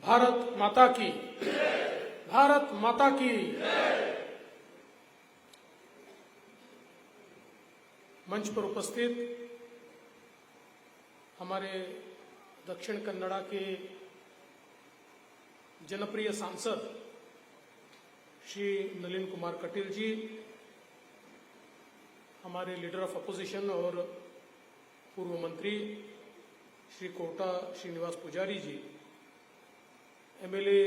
भारत माता की, भारत माता की। मंच पर उपस्थित हमारे दक्षिण कन्नड़ा के जनप्रिय सांसद श्री नलिन कुमार कटील जी, हमारे लीडर ऑफ अपोजिशन और पूर्व मंत्री श्री कोटा श्रीनिवास पुजारी जी, एमएलए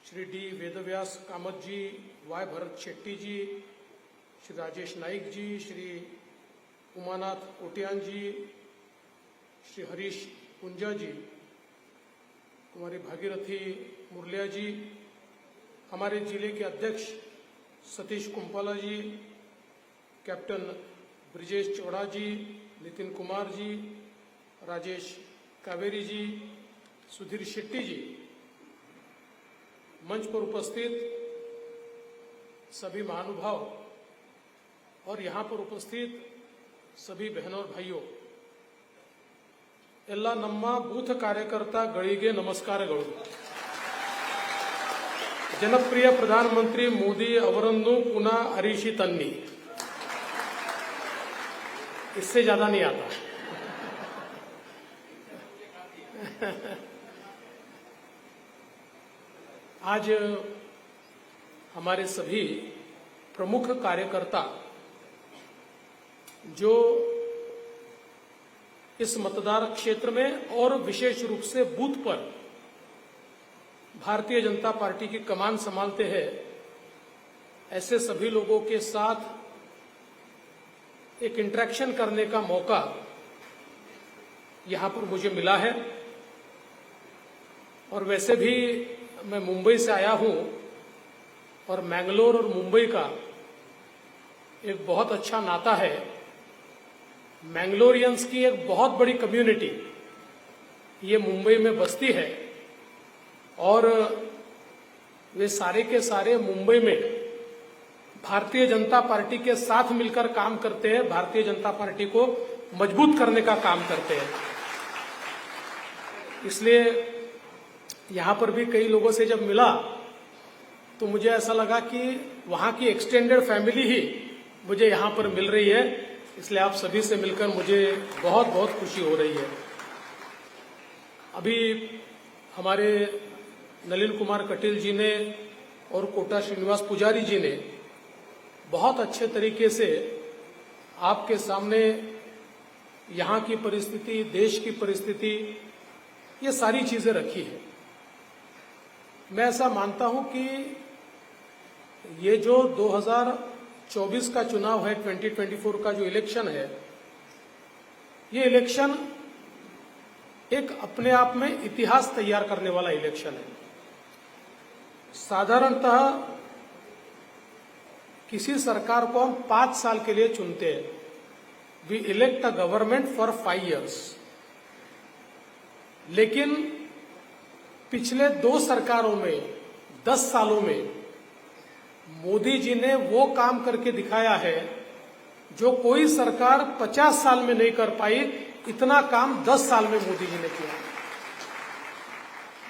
श्री डी वेदव्यास कामत जी, वाई भरत शेट्टी जी, श्री राजेश नाइक जी, श्री उमानाथ कोटियान जी, श्री हरीश पुंजा जी, कुमारी भागीरथी मुरलिया जी, हमारे जिले के अध्यक्ष सतीश कुंपाला जी, कैप्टन ब्रिजेश चौड़ा जी, नितिन कुमार जी, राजेश कावेरी जी, सुधीर शेट्टी जी, मंच पर उपस्थित सभी महानुभाव और यहाँ पर उपस्थित सभी बहनों और भाइयों, ಎಲ್ಲ ನಮ್ಮ ಬೂತ್ ಕಾರ್ಯಕರ್ತಗಳಿಗೆ ನಮಸ್ಕಾರಗಳು। ಜನಪ್ರಿಯ ಪ್ರಧಾನಮಂತ್ರಿ ಮೋದಿ ಅವರನ್ನು ಪುನಃ ಅರಿಸಿ ತನ್ನಿ, इससे ज्यादा नहीं आता। आज हमारे सभी प्रमुख कार्यकर्ता जो इस मतदार क्षेत्र में और विशेष रूप से बूथ पर भारतीय जनता पार्टी की कमान संभालते हैं, ऐसे सभी लोगों के साथ एक इंटरेक्शन करने का मौका यहां पर मुझे मिला है। और वैसे भी मैं मुंबई से आया हूं और मैंगलोर और मुंबई का एक बहुत अच्छा नाता है। मैंगलोरियंस की एक बहुत बड़ी कम्युनिटी ये मुंबई में बसती है और वे सारे के सारे मुंबई में भारतीय जनता पार्टी के साथ मिलकर काम करते हैं, भारतीय जनता पार्टी को मजबूत करने का काम करते हैं। इसलिए यहां पर भी कई लोगों से जब मिला तो मुझे ऐसा लगा कि वहां की एक्सटेंडेड फैमिली ही मुझे यहां पर मिल रही है, इसलिए आप सभी से मिलकर मुझे बहुत बहुत खुशी हो रही है। अभी हमारे नलिन कुमार कटील जी ने और कोटा श्रीनिवास पुजारी जी ने बहुत अच्छे तरीके से आपके सामने यहाँ की परिस्थिति, देश की परिस्थिति, ये सारी चीजें रखी है। मैं ऐसा मानता हूं कि ये जो 2024 का चुनाव है, 2024 का जो इलेक्शन है, ये इलेक्शन एक अपने आप में इतिहास तैयार करने वाला इलेक्शन है। साधारणतः किसी सरकार को हम 5 साल के लिए चुनते हैं, we elect a government for 5 years। लेकिन पिछले 2 सरकारों में 10 सालों में मोदी जी ने वो काम करके दिखाया है जो कोई सरकार 50 साल में नहीं कर पाई, इतना काम 10 साल में मोदी जी ने किया।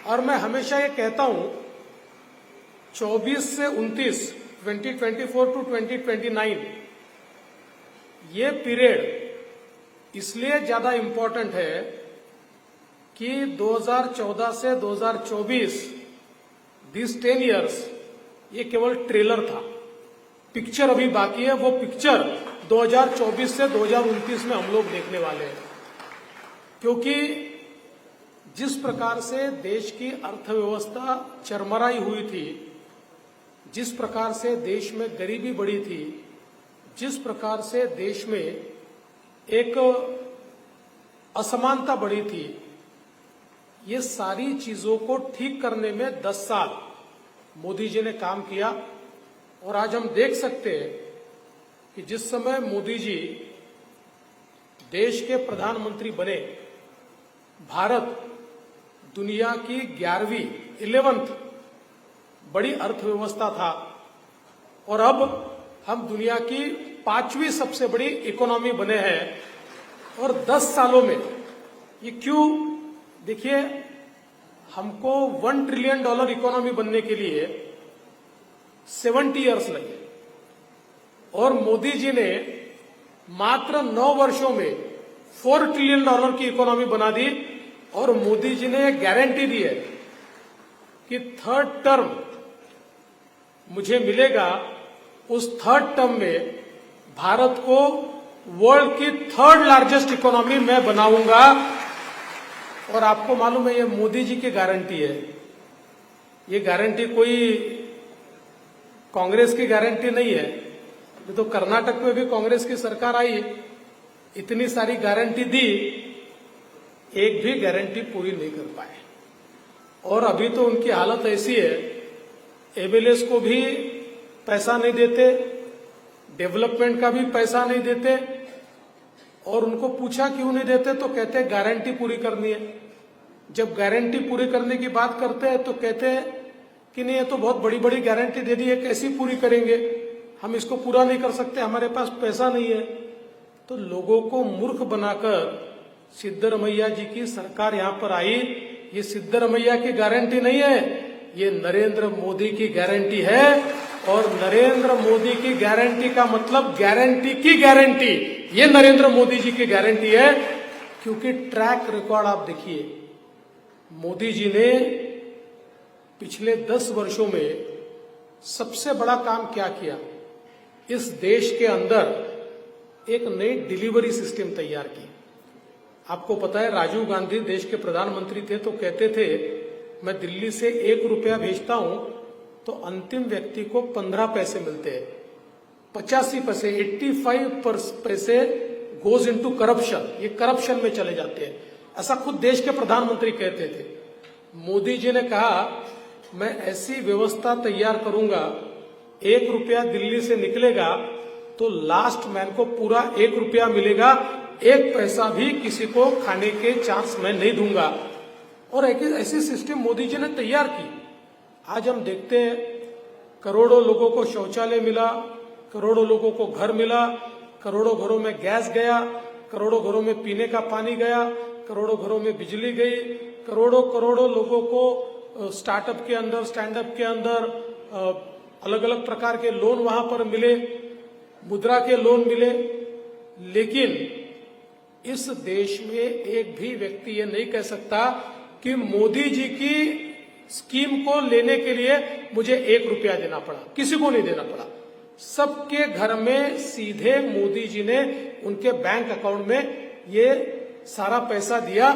और मैं हमेशा ये कहता हूं 24 से 29, 2024 टू 2029 ये पीरियड इसलिए ज्यादा इंपॉर्टेंट है कि 2014 से 2024 दिस 10 years ये केवल ट्रेलर था, पिक्चर अभी बाकी है। वो पिक्चर 2024 से 2029 में हम लोग देखने वाले हैं, क्योंकि जिस प्रकार से देश की अर्थव्यवस्था चरमराई हुई थी, जिस प्रकार से देश में गरीबी बढ़ी थी, जिस प्रकार से देश में एक असमानता बढ़ी थी, ये सारी चीजों को ठीक करने में 10 साल मोदी जी ने काम किया। और आज हम देख सकते हैं कि जिस समय मोदी जी देश के प्रधानमंत्री बने, भारत दुनिया की 11वीं बड़ी अर्थव्यवस्था था और अब हम दुनिया की 5वीं सबसे बड़ी इकोनॉमी बने हैं। और 10 सालों में ये क्यों, देखिए हमको $1 ट्रिलियन इकोनॉमी बनने के लिए 70 इयर्स लगे और मोदी जी ने मात्र 9 वर्षों में $4 ट्रिलियन की इकोनॉमी बना दी। और मोदी जी ने गारंटी दी है कि थर्ड टर्म मुझे मिलेगा, उस थर्ड टर्म में भारत को वर्ल्ड की 3rd लार्जेस्ट इकोनॉमी मैं बनाऊंगा। और आपको मालूम है ये मोदी जी की गारंटी है, ये गारंटी कोई कांग्रेस की गारंटी नहीं है। ये तो कर्नाटक में भी कांग्रेस की सरकार आई, इतनी सारी गारंटी दी, एक भी गारंटी पूरी नहीं कर पाए। और अभी तो उनकी हालत ऐसी है, एमएलएस को भी पैसा नहीं देते, डेवलपमेंट का भी पैसा नहीं देते। और उनको पूछा क्यों नहीं देते तो कहते हैं गारंटी पूरी करनी है। जब गारंटी पूरी करने की बात करते हैं तो कहते हैं कि नहीं, ये तो बहुत बड़ी बड़ी गारंटी दे दी है, कैसी पूरी करेंगे, हम इसको पूरा नहीं कर सकते, हमारे पास पैसा नहीं है। तो लोगों को मूर्ख बनाकर सिद्धरमैया जी की सरकार यहां पर आई। ये सिद्धरमैया की गारंटी नहीं है, ये नरेंद्र मोदी की गारंटी है। और नरेंद्र मोदी की गारंटी का मतलब गारंटी की गारंटी, ये नरेंद्र मोदी जी की गारंटी है। क्योंकि ट्रैक रिकॉर्ड आप देखिए, मोदी जी ने पिछले 10 वर्षों में सबसे बड़ा काम क्या किया, इस देश के अंदर एक नई डिलीवरी सिस्टम तैयार की। आपको पता है राजीव गांधी देश के प्रधानमंत्री थे तो कहते थे मैं दिल्ली से ₹1 भेजता हूं तो अंतिम व्यक्ति को 15 पैसे मिलते हैं, 85 पैसे 85 पैसे गोज इनटू करप्शन, ये करप्शन में चले जाते हैं। ऐसा खुद देश के प्रधानमंत्री कहते थे। मोदी जी ने कहा मैं ऐसी व्यवस्था तैयार करूंगा, ₹1 दिल्ली से निकलेगा तो लास्ट मैन को पूरा ₹1 मिलेगा, 1 पैसा भी किसी को खाने के चांस मैं नहीं दूंगा। और ऐसी सिस्टम मोदी जी ने तैयार की। आज हम देखते हैं करोड़ों लोगों को शौचालय मिला, करोड़ों लोगों को घर मिला, करोड़ों घरों में गैस गया, करोड़ों घरों में पीने का पानी गया, करोड़ों घरों में बिजली गई, करोड़ों करोड़ों लोगों को स्टार्टअप के अंदर, स्टैंड अप के अंदर अलग अलग प्रकार के लोन वहां पर मिले, मुद्रा के लोन मिले। लेकिन इस देश में एक भी व्यक्ति ये नहीं कह सकता कि मोदी जी की स्कीम को लेने के लिए मुझे ₹1 देना पड़ा, किसी को नहीं देना पड़ा। सबके घर में सीधे मोदी जी ने उनके बैंक अकाउंट में ये सारा पैसा दिया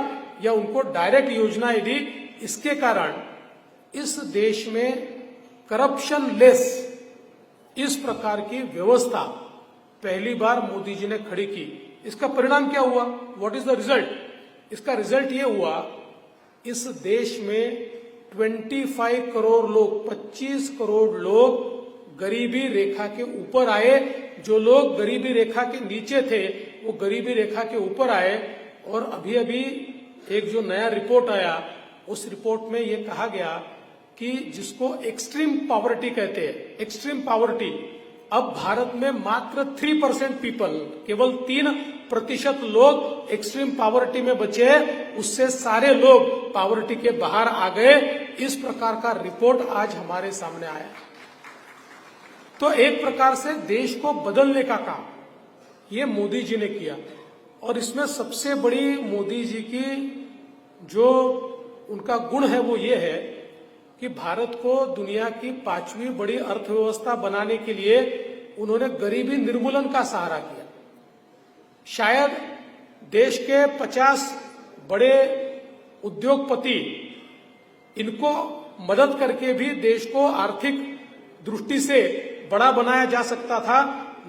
या उनको डायरेक्ट योजनाएं दी। इसके कारण इस देश में करप्शन लेस इस प्रकार की व्यवस्था पहली बार मोदी जी ने खड़ी की। इसका परिणाम क्या हुआ, व्हाट इज द रिजल्ट? इसका रिजल्ट ये हुआ, इस देश में 25 करोड़ लोग, 25 करोड़ लोग गरीबी रेखा के ऊपर आए। जो लोग गरीबी रेखा के नीचे थे वो गरीबी रेखा के ऊपर आए। और अभी अभी एक जो नया रिपोर्ट आया, उस रिपोर्ट में ये कहा गया कि जिसको एक्सट्रीम पॉवर्टी कहते हैं, एक्सट्रीम पॉवर्टी, अब भारत में मात्र 3% पीपल, केवल 3% लोग एक्सट्रीम पॉवर्टी में बचे हैं, उससे सारे लोग पॉवर्टी के बाहर आ गए। इस प्रकार का रिपोर्ट आज हमारे सामने आया। तो एक प्रकार से देश को बदलने का काम ये मोदी जी ने किया। और इसमें सबसे बड़ी मोदी जी की जो उनका गुण है वो ये है कि भारत को दुनिया की 5वीं बड़ी अर्थव्यवस्था बनाने के लिए उन्होंने गरीबी निर्मूलन का सहारा किया। शायद देश के 50 बड़े उद्योगपति, इनको मदद करके भी देश को आर्थिक दृष्टि से बड़ा बनाया जा सकता था,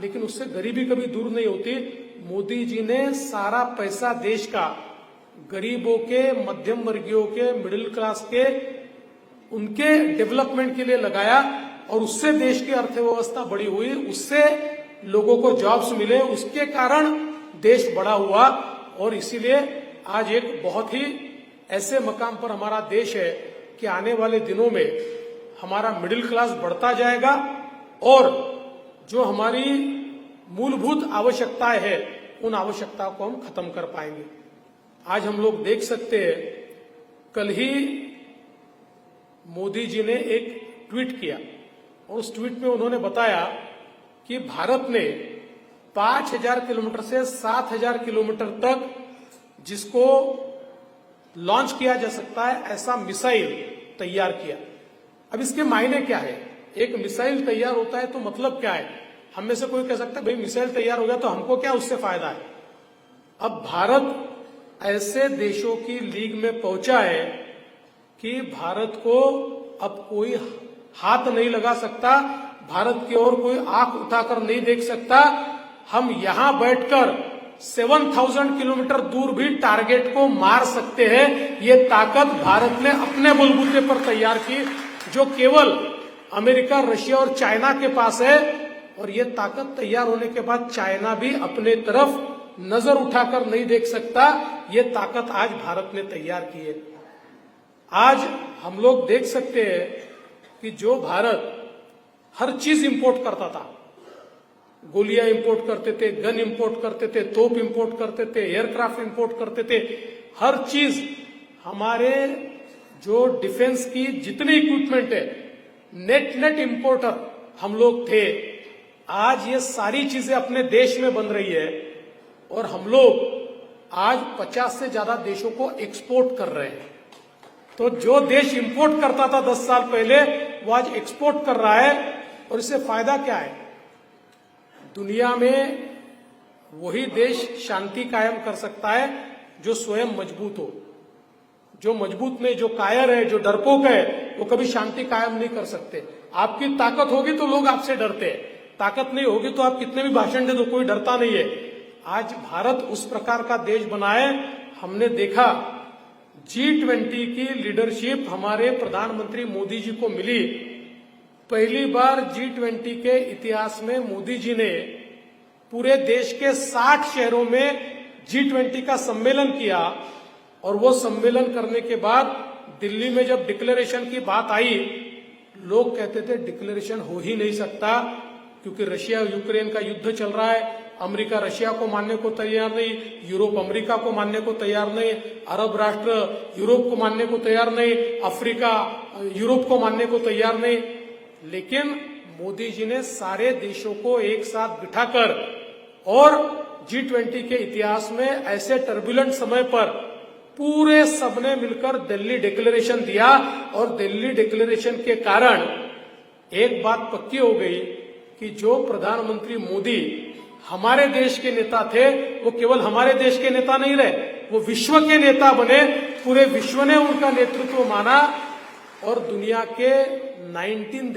लेकिन उससे गरीबी कभी दूर नहीं होती। मोदी जी ने सारा पैसा देश का गरीबों के, मध्यम वर्गीयों के, मिडिल क्लास के, उनके डेवलपमेंट के लिए लगाया और उससे देश की अर्थव्यवस्था बड़ी हुई, उससे लोगों को जॉब्स मिले, उसके कारण देश बड़ा हुआ। और इसीलिए आज एक बहुत ही ऐसे मकाम पर हमारा देश है कि आने वाले दिनों में हमारा मिडिल क्लास बढ़ता जाएगा और जो हमारी मूलभूत आवश्यकताएं हैं उन आवश्यकताओं को हम खत्म कर पाएंगे। आज हम लोग देख सकते हैं, कल ही मोदी जी ने एक ट्वीट किया और उस ट्वीट में उन्होंने बताया कि भारत ने 5000 किलोमीटर से 7000 किलोमीटर तक जिसको लॉन्च किया जा सकता है ऐसा मिसाइल तैयार किया। अब इसके मायने क्या है? एक मिसाइल तैयार होता है तो मतलब क्या है? हम में से कोई कह सकता है भाई मिसाइल तैयार हो गया तो हमको क्या उससे फायदा है? अब भारत ऐसे देशों की लीग में पहुंचा है कि भारत को अब कोई हाथ नहीं लगा सकता, भारत की ओर कोई आंख उठाकर नहीं देख सकता। हम यहां बैठकर 7000 किलोमीटर दूर भी टारगेट को मार सकते हैं। ये ताकत भारत ने अपने बलबूते पर तैयार की, जो केवल अमेरिका, रशिया और चाइना के पास है। और ये ताकत तैयार होने के बाद चाइना भी अपने तरफ नजर उठाकर नहीं देख सकता। ये ताकत आज भारत ने तैयार की है। आज हम लोग देख सकते हैं कि जो भारत हर चीज इंपोर्ट करता था, गोलियां इंपोर्ट करते थे, गन इंपोर्ट करते थे, तोप इंपोर्ट करते थे, एयरक्राफ्ट इंपोर्ट करते थे, हर चीज हमारे जो डिफेंस की जितनी इक्विपमेंट है नेट इंपोर्टर हम लोग थे। आज ये सारी चीजें अपने देश में बन रही है और हम लोग आज 50 से ज्यादा देशों को एक्सपोर्ट कर रहे हैं। तो जो देश इंपोर्ट करता था 10 साल पहले, वो आज एक्सपोर्ट कर रहा है। और इससे फायदा क्या है? दुनिया में वही देश शांति कायम कर सकता है जो स्वयं मजबूत हो। जो मजबूत नहीं, जो कायर है, जो डरपोक है, वो कभी शांति कायम नहीं कर सकते। आपकी ताकत होगी तो लोग आपसे डरते हैं, ताकत नहीं होगी तो आप कितने भी भाषण दे दो, कोई डरता नहीं है। आज भारत उस प्रकार का देश बना है। हमने देखा G20 की लीडरशिप हमारे प्रधानमंत्री मोदी जी को मिली। पहली बार G20 के इतिहास में मोदी जी ने पूरे देश के 60 शहरों में G20 का सम्मेलन किया। और वो सम्मेलन करने के बाद दिल्ली में जब डिक्लेरेशन की बात आई, लोग कहते थे डिक्लेरेशन हो ही नहीं सकता, क्योंकि रशिया यूक्रेन का युद्ध चल रहा है, अमेरिका रशिया को मानने को तैयार नहीं, यूरोप अमेरिका को मानने को तैयार नहीं, अरब राष्ट्र यूरोप को मानने को तैयार नहीं, अफ्रीका यूरोप को मानने को तैयार नहीं। लेकिन मोदी जी ने सारे देशों को एक साथ बिठाकर और G20 के इतिहास में ऐसे टर्बुलेंट समय पर पूरे सबने मिलकर दिल्ली डिक्लेरेशन दिया। और दिल्ली डिक्लेरेशन के कारण एक बात पक्की हो गई कि जो प्रधानमंत्री मोदी हमारे देश के नेता थे, वो केवल हमारे देश के नेता नहीं रहे, वो विश्व के नेता बने। पूरे विश्व ने उनका नेतृत्व माना और दुनिया के 19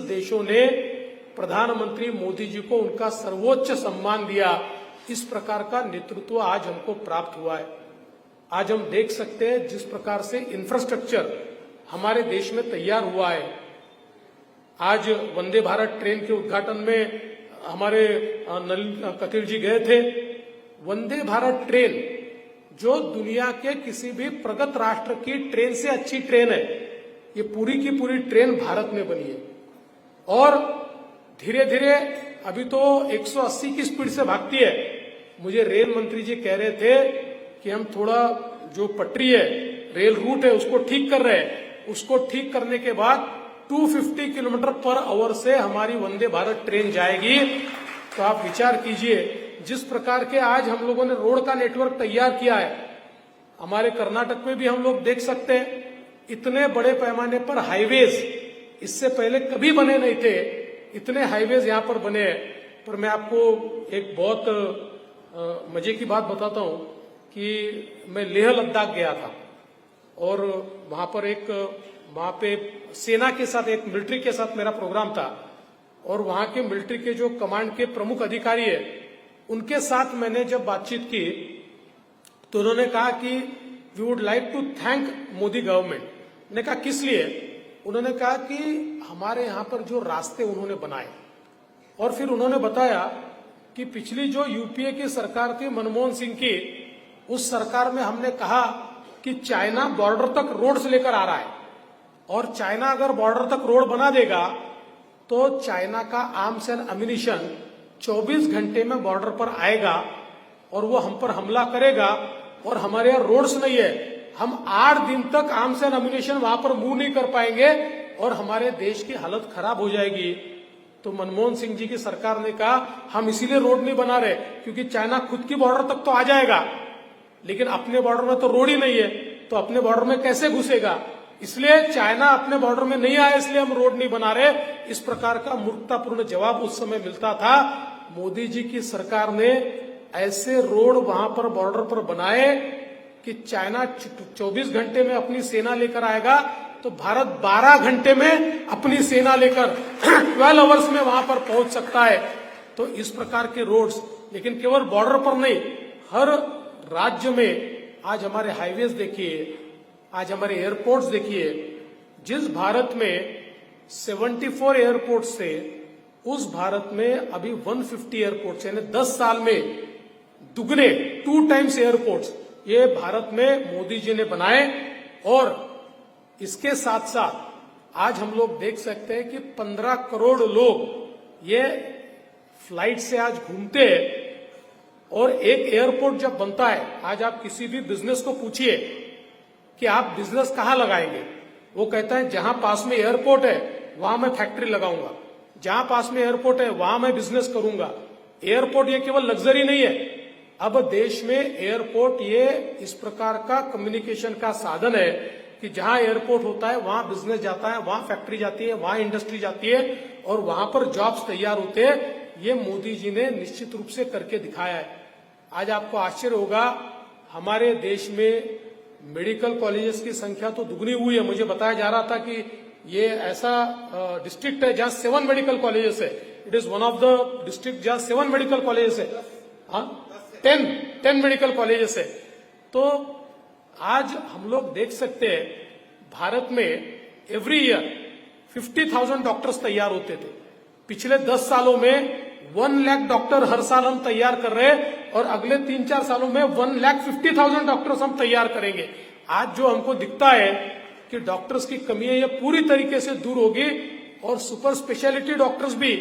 देशों ने प्रधानमंत्री मोदी जी को उनका सर्वोच्च सम्मान दिया। इस प्रकार का नेतृत्व आज हमको प्राप्त हुआ है। आज हम देख सकते हैं जिस प्रकार से इंफ्रास्ट्रक्चर हमारे देश में तैयार हुआ है। आज वंदे भारत ट्रेन के उद्घाटन में हमारे नलिन कतील जी गए थे। वंदे भारत ट्रेन जो दुनिया के किसी भी प्रगत राष्ट्र की ट्रेन से अच्छी ट्रेन है, ये पूरी की पूरी ट्रेन भारत में बनी है। और धीरे धीरे अभी तो 180 की स्पीड से भागती है। मुझे रेल मंत्री जी कह रहे थे कि हम थोड़ा जो पटरी है, रेल रूट है, उसको ठीक कर रहे हैं। उसको ठीक करने के बाद 250 किलोमीटर पर आवर से हमारी वंदे भारत ट्रेन जाएगी। तो आप विचार कीजिए जिस प्रकार के आज हम लोगों ने रोड का नेटवर्क तैयार किया है। हमारे कर्नाटक में भी हम लोग देख सकते हैं इतने बड़े पैमाने पर हाईवेज इससे पहले कभी बने नहीं थे। इतने हाईवेज यहाँ पर बने हैं। पर मैं आपको एक बहुत मजे की बात बताता हूँ कि मैं लेह लद्दाख गया था और वहां पे सेना के साथ, एक मिलिट्री के साथ मेरा प्रोग्राम था। और वहां के मिलिट्री के जो कमांड के प्रमुख अधिकारी है, उनके साथ मैंने जब बातचीत की तो उन्होंने कहा कि we would like to thank Modi government. ने कहा किस लिए? उन्होंने कहा कि हमारे यहाँ पर जो रास्ते उन्होंने बनाए, और फिर उन्होंने बताया कि पिछली जो यूपीए की सरकार थी मनमोहन सिंह की, उस सरकार में हमने कहा कि चाइना बॉर्डर तक रोड्स लेकर आ रहा है और चाइना अगर बॉर्डर तक रोड बना देगा तो चाइना का आर्म्स एंड अम्यूनिशन 24 घंटे में बॉर्डर पर आएगा और वो हम पर हमला करेगा। और हमारे यहाँ रोड्स नहीं है हम 8 दिन तक आर्म्स एंड एम्यूनिशन वहां पर मूव नहीं कर पाएंगे और हमारे देश की हालत खराब हो जाएगी। तो मनमोहन सिंह जी की सरकार ने कहा हम इसीलिए रोड नहीं बना रहे क्योंकि चाइना खुद की बॉर्डर तक तो आ जाएगा, लेकिन अपने बॉर्डर में तो रोड ही नहीं है, तो अपने बॉर्डर में कैसे घुसेगा, इसलिए चाइना अपने बॉर्डर में नहीं आया इसलिए हम रोड नहीं बना रहे। इस प्रकार का मूर्खतापूर्ण जवाब उस समय मिलता था। मोदी जी की सरकार ने ऐसे रोड वहां पर बॉर्डर पर बनाए कि चाइना 24 घंटे में अपनी सेना लेकर आएगा तो भारत 12 घंटे में अपनी सेना लेकर 12 आवर्स में वहां पर पहुंच सकता है। तो इस प्रकार के रोड्स, लेकिन केवल बॉर्डर पर नहीं, हर राज्य में आज हमारे हाईवेज देखिए, आज हमारे एयरपोर्ट्स देखिए। जिस भारत में 74 एयरपोर्ट थे उस भारत में अभी 150 एयरपोर्ट्स, यानी 10 साल में दुगने 2 टाइम्स एयरपोर्ट्स ये भारत में मोदी जी ने बनाए। और इसके साथ साथ आज हम लोग देख सकते हैं कि 15 करोड़ लोग ये फ्लाइट से आज घूमते हैं। और एक एयरपोर्ट जब बनता है, आज आप किसी भी बिजनेस को पूछिए कि आप बिजनेस कहाँ लगाएंगे, वो कहता है जहां पास में एयरपोर्ट है वहां मैं फैक्ट्री लगाऊंगा, जहां पास में एयरपोर्ट है वहां मैं बिजनेस करूंगा। एयरपोर्ट ये केवल लग्जरी नहीं है, अब देश में एयरपोर्ट ये इस प्रकार का कम्युनिकेशन का साधन है कि जहां एयरपोर्ट होता है वहां बिजनेस जाता है, वहां फैक्ट्री जाती है, वहां इंडस्ट्री जाती है और वहां पर जॉब्स तैयार होते हैं। ये मोदी जी ने निश्चित रूप से करके दिखाया है। आज आपको आश्चर्य होगा, हमारे देश में मेडिकल कॉलेजेस की संख्या तो दुगनी हुई है। मुझे बताया जा रहा था कि ये ऐसा डिस्ट्रिक्ट है जहां 7 मेडिकल कॉलेजेस है। It is one of the district जहां 7 मेडिकल कॉलेजेस है, हाँ 10 मेडिकल कॉलेजेस है। तो आज हम लोग देख सकते हैं भारत में एवरी ईयर 50,000 डॉक्टर्स तैयार होते थे। पिछले 10 सालों में 1 लाख डॉक्टर हर साल हम तैयार कर रहे हैं और अगले 3-4 सालों में 1,50,000 डॉक्टर्स हम तैयार करेंगे। आज जो हमको दिखता है कि डॉक्टर्स की कमी है, ये पूरी तरीके से दूर होगी और सुपर स्पेशलिटी डॉक्टर्स भी,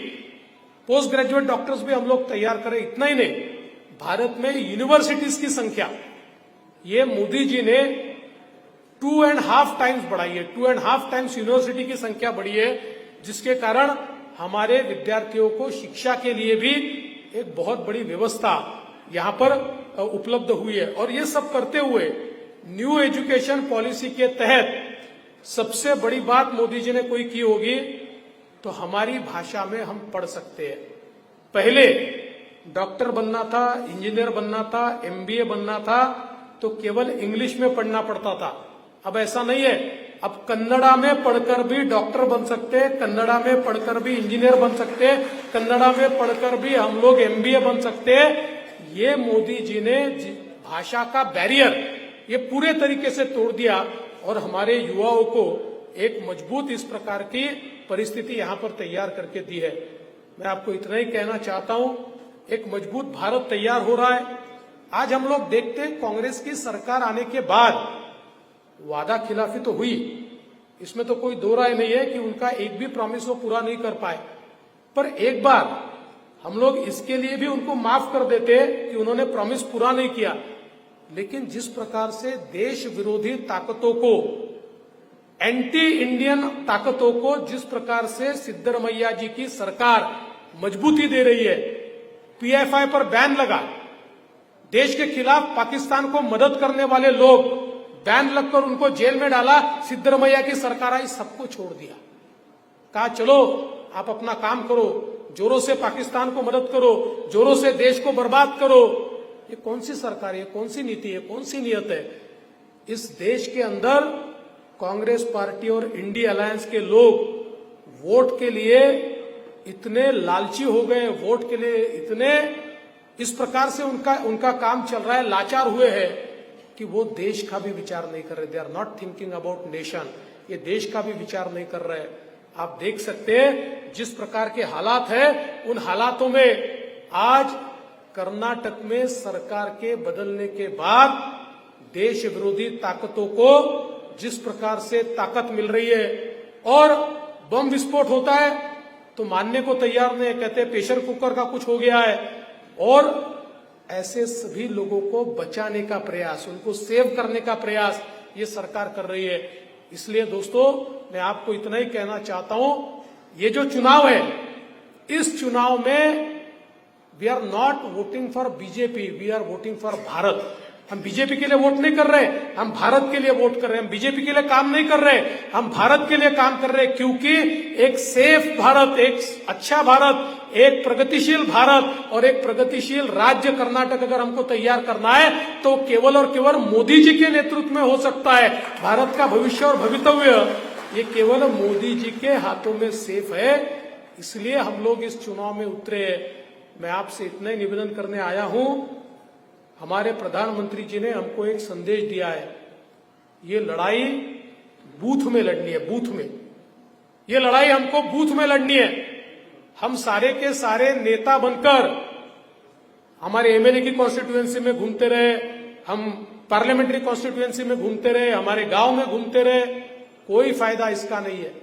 पोस्ट ग्रेजुएट डॉक्टर्स भी हम लोग तैयार करें। इतना ही नहीं, भारत में यूनिवर्सिटीज की संख्या ये मोदी जी ने 2.5 टाइम्स बढ़ाई है। 2.5 टाइम्स यूनिवर्सिटी की संख्या बढ़ी है, जिसके कारण हमारे विद्यार्थियों को शिक्षा के लिए भी एक बहुत बड़ी व्यवस्था यहां पर उपलब्ध हुई है। और ये सब करते हुए न्यू एजुकेशन पॉलिसी के तहत सबसे बड़ी बात मोदी जी ने कोई की होगी तो हमारी भाषा में हम पढ़ सकते हैं। पहले डॉक्टर बनना था, इंजीनियर बनना था, MBA बनना था तो केवल इंग्लिश में पढ़ना पड़ता था। अब ऐसा नहीं है, अब कन्नड़ा में पढ़कर भी डॉक्टर बन सकते हैं, कन्नड़ा में पढ़कर भी इंजीनियर बन सकते हैं, कन्नड़ा में पढ़कर भी हम लोग MBA बन सकते हैं। ये मोदी जी ने भाषा का बैरियर ये पूरे तरीके से तोड़ दिया और हमारे युवाओं को एक मजबूत इस प्रकार की परिस्थिति यहां पर तैयार करके दी है। मैं आपको इतना ही कहना चाहता हूं, एक मजबूत भारत तैयार हो रहा है। आज हम लोग देखते हैं कांग्रेस की सरकार आने के बाद वादा खिलाफी तो हुई, इसमें तो कोई दो राय नहीं है कि उनका एक भी प्रॉमिस वो पूरा नहीं कर पाए। पर एक बार हम लोग इसके लिए भी उनको माफ कर देते कि उन्होंने प्रॉमिस पूरा नहीं किया। लेकिन जिस प्रकार से देश विरोधी ताकतों को, एंटी इंडियन ताकतों को जिस प्रकार से सिद्धरमैया जी की सरकार मजबूती दे रही है, PFI पर बैन लगा, देश के खिलाफ पाकिस्तान को मदद करने वाले लोग बैन लगकर उनको जेल में डाला, सिद्धरमैया की सरकार आई सबको छोड़ दिया, कहा चलो आप अपना काम करो, जोरों से पाकिस्तान को मदद करो, जोरों से देश को बर्बाद करो। ये कौन सी सरकार है, कौन सी नीति है, कौन सी नियत है? इस देश के अंदर कांग्रेस पार्टी और इंडिया अलायंस के लोग वोट के लिए इतने लालची हो गए, वोट के लिए इतने इस प्रकार से उनका काम चल रहा है, लाचार हुए हैं कि वो देश का भी विचार नहीं कर रहे। They are not thinking about nation, ये देश का भी विचार नहीं कर रहे। आप देख सकते हैं जिस प्रकार के हालात है, उन हालातों में आज कर्नाटक में सरकार के बदलने के बाद देश विरोधी ताकतों को जिस प्रकार से ताकत मिल रही है और बम विस्फोट होता है तो मानने को तैयार नहीं, कहते प्रेशर कुकर का कुछ हो गया है। और ऐसे सभी लोगों को बचाने का प्रयास, उनको सेव करने का प्रयास ये सरकार कर रही है। इसलिए दोस्तों मैं आपको इतना ही कहना चाहता हूं, ये जो चुनाव है, इस चुनाव में we are not voting for BJP, we are voting for Bharat. हम बीजेपी के लिए वोट नहीं कर रहे, हम भारत के लिए वोट कर रहे हैं। हम बीजेपी के लिए काम नहीं कर रहे, हम भारत के लिए काम कर रहे हैं, क्योंकि एक सेफ भारत, एक अच्छा भारत, एक प्रगतिशील भारत और एक प्रगतिशील राज्य कर्नाटक अगर हमको तैयार करना है तो केवल और केवल मोदी जी के नेतृत्व में हो सकता है। भारत का भविष्य और भवितव्य ये केवल मोदी जी के हाथों में सेफ है। इसलिए हम लोग इस चुनाव में उतरे। मैं आपसे इतना ही निवेदन करने आया हूं, हमारे प्रधानमंत्री जी ने हमको एक संदेश दिया है, ये लड़ाई बूथ में लड़नी है, बूथ में। ये लड़ाई हमको बूथ में लड़नी है। हम सारे के सारे नेता बनकर हमारे एमएलए की कॉन्स्टिट्यूएंसी में घूमते रहे, हम पार्लियामेंट्री कॉन्स्टिट्यूएंसी में घूमते रहे, हमारे गांव में घूमते रहे, कोई फायदा इसका नहीं है।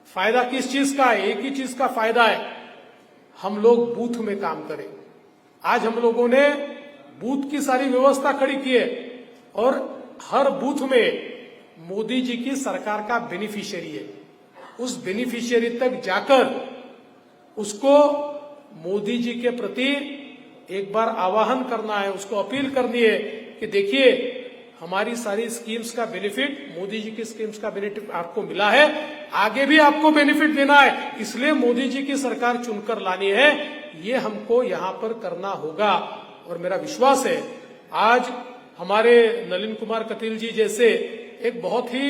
फायदा किस चीज का है? एक ही चीज का फायदा है, हम लोग बूथ में काम करें। आज हम लोगों ने बूथ की सारी व्यवस्था खड़ी की है और हर बूथ में मोदी जी की सरकार का बेनिफिशियरी है। उस बेनिफिशियरी तक जाकर उसको मोदी जी के प्रति एक बार आह्वान करना है, उसको अपील करनी है कि देखिए हमारी सारी स्कीम्स का बेनिफिट, मोदी जी की स्कीम्स का बेनिफिट आपको मिला है, आगे भी आपको बेनिफिट देना है, इसलिए मोदी जी की सरकार चुनकर लानी है। ये हमको यहां पर करना होगा। और मेरा विश्वास है आज हमारे नलिन कुमार कटील जी जैसे एक बहुत ही,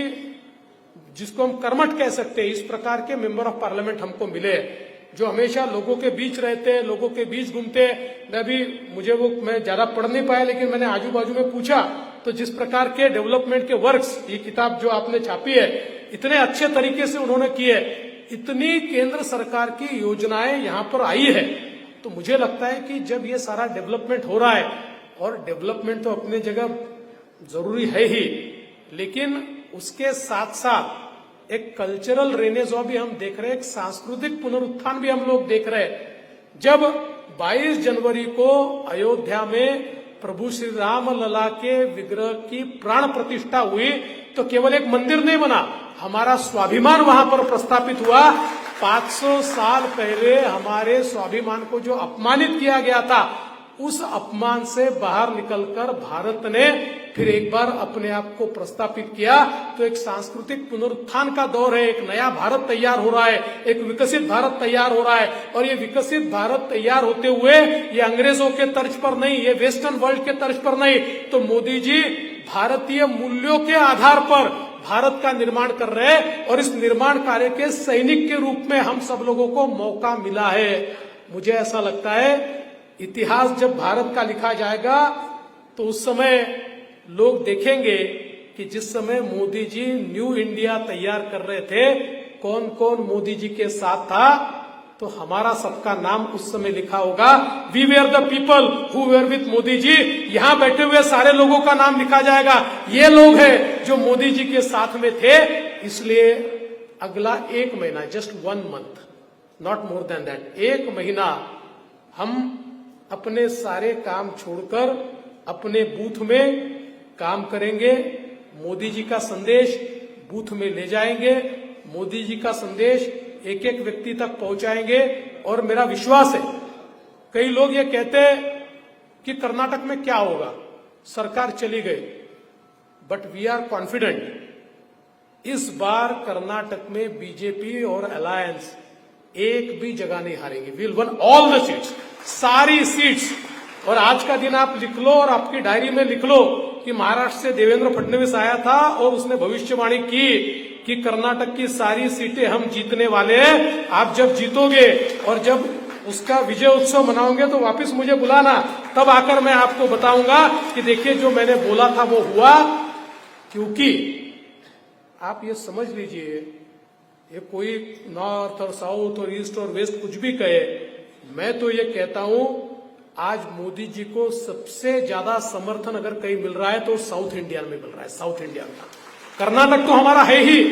जिसको हम कर्मठ कह सकते हैं, इस प्रकार के मेंबर ऑफ पार्लियामेंट हमको मिले, जो हमेशा लोगों के बीच रहते हैं, लोगों के बीच घूमते हैं। मैं ज्यादा पढ़ नहीं पाया, लेकिन मैंने आजू बाजू में पूछा तो जिस प्रकार के डेवलपमेंट के वर्क्स, ये किताब जो आपने छापी है, इतने अच्छे तरीके से उन्होंने की है, इतनी केंद्र सरकार की योजनाएं यहाँ पर आई है, तो मुझे लगता है कि जब ये सारा डेवलपमेंट हो रहा है, और डेवलपमेंट तो अपने जगह जरूरी है ही, लेकिन उसके साथ साथ एक कल्चरल रेनेसॉ भी हम देख रहे हैं, एक सांस्कृतिक पुनरुत्थान भी हम लोग देख रहे हैं। जब 22 जनवरी को अयोध्या में प्रभु श्री राम लला के विग्रह की प्राण प्रतिष्ठा हुई, तो केवल एक मंदिर नहीं बना, हमारा स्वाभिमान वहां पर प्रस्थापित हुआ। 500 साल पहले हमारे स्वाभिमान को जो अपमानित किया गया था, उस अपमान से बाहर निकलकर भारत ने फिर एक बार अपने आप को प्रस्थापित किया। तो एक सांस्कृतिक पुनरुत्थान का दौर है, एक नया भारत तैयार हो रहा है, एक विकसित भारत तैयार हो रहा है। और ये विकसित भारत तैयार होते हुए ये अंग्रेजों के तर्ज पर नहीं, ये वेस्टर्न वर्ल्ड के तर्ज पर नहीं, तो मोदी जी भारतीय मूल्यों के आधार पर भारत का निर्माण कर रहे हैं। और इस निर्माण कार्य के सैनिक के रूप में हम सब लोगों को मौका मिला है। मुझे ऐसा लगता है इतिहास जब भारत का लिखा जाएगा तो उस समय लोग देखेंगे कि जिस समय मोदी जी न्यू इंडिया तैयार कर रहे थे, कौन कौन मोदी जी के साथ था, तो हमारा सबका नाम उस समय लिखा होगा, we were the people who were with Modi ji. यहां बैठे हुए सारे लोगों का नाम लिखा जाएगा, ये लोग हैं जो मोदी जी के साथ में थे। इसलिए अगला 1 महीना, just 1 month, not more than that, 1 महीना हम अपने सारे काम छोड़कर अपने बूथ में काम करेंगे। मोदी जी का संदेश बूथ में ले जाएंगे, मोदी जी का संदेश एक एक व्यक्ति तक पहुंचाएंगे। और मेरा विश्वास है, कई लोग ये कहते हैं कि कर्नाटक में क्या होगा, सरकार चली गई, बट वी आर कॉन्फिडेंट इस बार कर्नाटक में बीजेपी और अलायंस एक भी जगह नहीं हारेगी। Will win all the seats, सारी सीट्स। और आज का दिन आप लिख लो और आपकी डायरी में लिख लो कि महाराष्ट्र से देवेंद्र फडणवीस आया था और उसने भविष्यवाणी की कि कर्नाटक की सारी सीटें हम जीतने वाले हैं। आप जब जीतोगे और जब उसका विजय उत्सव मनाओगे तो वापस मुझे बुलाना, तब आकर मैं आपको बताऊंगा कि देखिए जो मैंने बोला था वो हुआ। क्योंकि आप ये समझ लीजिए, ये कोई नॉर्थ और साउथ और ईस्ट और वेस्ट कुछ भी कहे, मैं तो ये कहता हूं आज मोदी जी को सबसे ज्यादा समर्थन अगर कहीं मिल रहा है तो साउथ इंडिया में मिल रहा है। साउथ इंडिया का कर्नाटक तो हमारा है ही,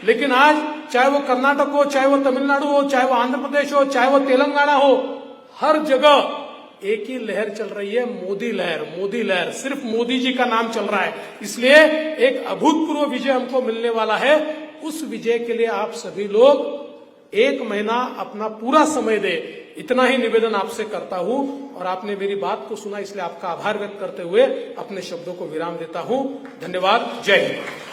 लेकिन आज चाहे वो कर्नाटक हो, चाहे वो तमिलनाडु हो, चाहे वो आंध्र प्रदेश हो, चाहे वो तेलंगाना हो, हर जगह एक ही लहर चल रही है, मोदी लहर। मोदी लहर, सिर्फ मोदी जी का नाम चल रहा है, इसलिए एक अभूतपूर्व विजय हमको मिलने वाला है। उस विजय के लिए आप सभी लोग 1 महीना अपना पूरा समय दे, इतना ही निवेदन आपसे करता हूं। और आपने मेरी बात को सुना, इसलिए आपका आभार व्यक्त करते हुए अपने शब्दों को विराम देता हूं। धन्यवाद। जय हिंद।